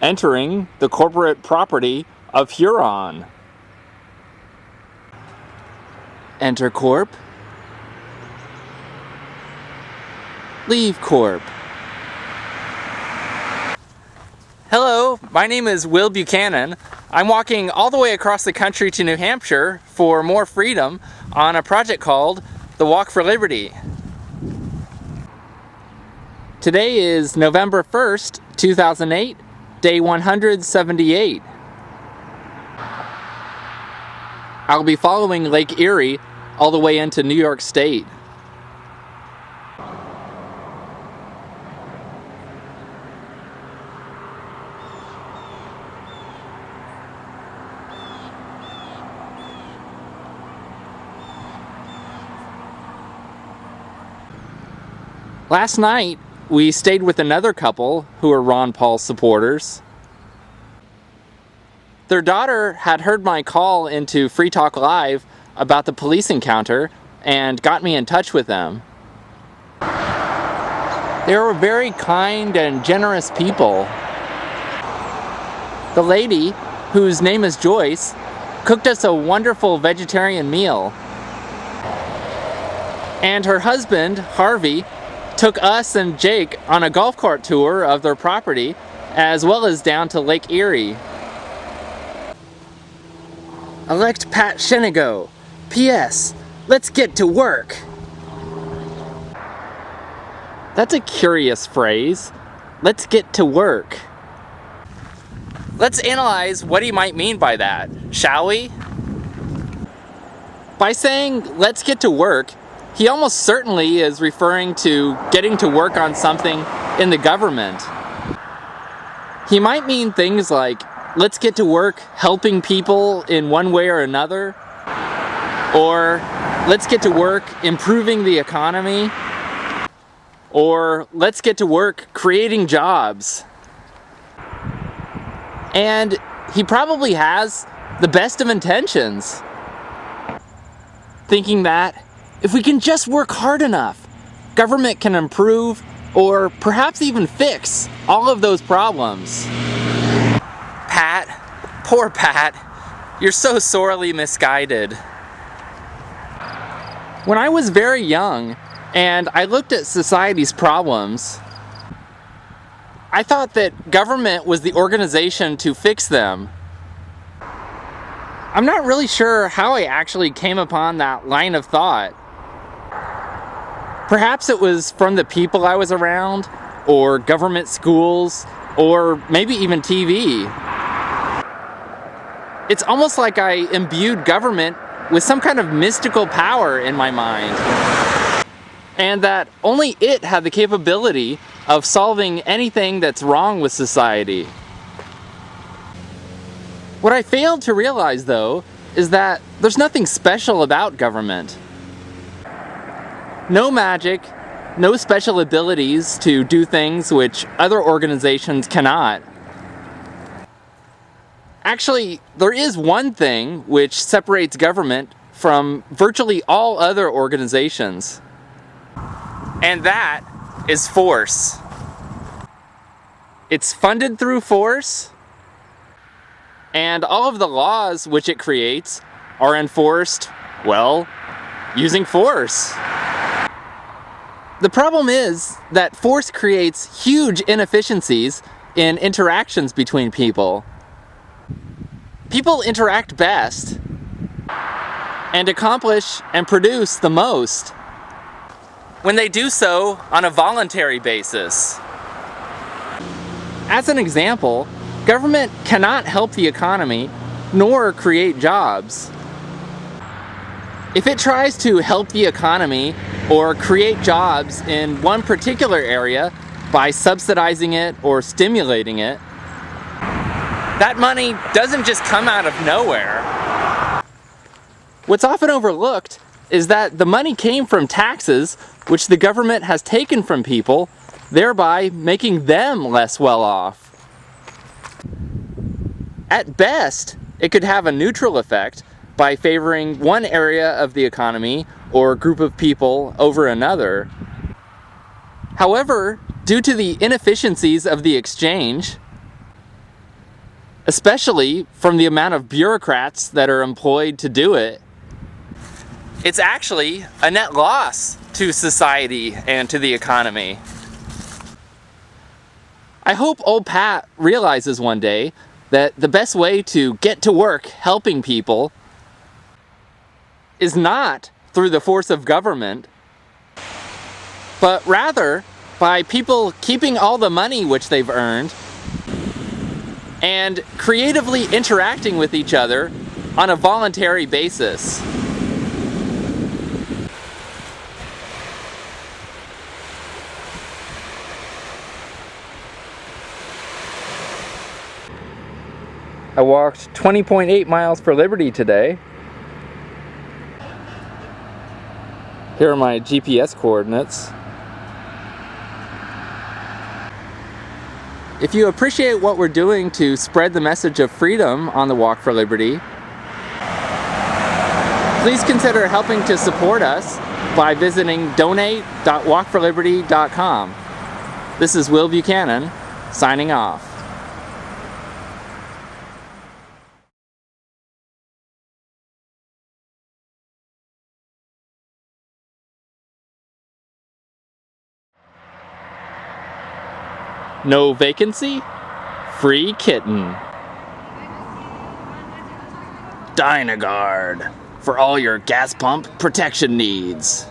entering the corporate property of Huron. Enter Corp. Leave Corp. Hello, my name is Will Buchanan. I'm walking all the way across the country to New Hampshire for more freedom on a project called the Walk for Liberty. Today is November 1st, 2008, day 178. I'll be following Lake Erie all the way into New York State. Last night, we stayed with another couple who are Ron Paul supporters. Their daughter had heard my call into Free Talk Live about the police encounter and got me in touch with them. They were very kind and generous people. The lady, whose name is Joyce, cooked us a wonderful vegetarian meal. And her husband, Harvey, took us and Jake on a golf cart tour of their property, as well as down to Lake Erie. Elect Pat Shenigo. P.S. Let's get to work. That's a curious phrase. Let's get to work. Let's analyze what he might mean by that, shall we? By saying, let's get to work, he almost certainly is referring to getting to work on something in the government. He might mean things like, let's get to work helping people in one way or another, or let's get to work improving the economy, or let's get to work creating jobs. And he probably has the best of intentions, thinking that if we can just work hard enough, government can improve or perhaps even fix all of those problems. Pat, poor Pat, you're so sorely misguided. When I was very young and I looked at society's problems, I thought that government was the organization to fix them. I'm not really sure how I actually came upon that line of thought. Perhaps it was from the people I was around, or government schools, or maybe even TV. It's almost like I imbued government with some kind of mystical power in my mind, and that only it had the capability of solving anything that's wrong with society. What I failed to realize, though, is that there's nothing special about government. No magic, no special abilities to do things which other organizations cannot. Actually, there is one thing which separates government from virtually all other organizations. And that is force. It's funded through force, and all of the laws which it creates are enforced, well, using force. The problem is that force creates huge inefficiencies in interactions between people. People interact best and accomplish and produce the most when they do so on a voluntary basis. As an example, government cannot help the economy nor create jobs. If it tries to help the economy or create jobs in one particular area by subsidizing it or stimulating it, that money doesn't just come out of nowhere. What's often overlooked is that the money came from taxes which the government has taken from people, thereby making them less well off. At best, it could have a neutral effect by favoring one area of the economy or group of people over another. However, due to the inefficiencies of the exchange, especially from the amount of bureaucrats that are employed to do it. It's actually a net loss to society and to the economy. I hope old Pat realizes one day that the best way to get to work helping people is not through the force of government, but rather by people keeping all the money which they've earned and creatively interacting with each other on a voluntary basis. I walked 20.8 miles for Liberty today. Here are my GPS coordinates. If you appreciate what we're doing to spread the message of freedom on the Walk for Liberty, please consider helping to support us by visiting donate.walkforliberty.com. This is Will Buchanan, signing off. No vacancy? Free kitten. Dynagard for all your gas pump protection needs.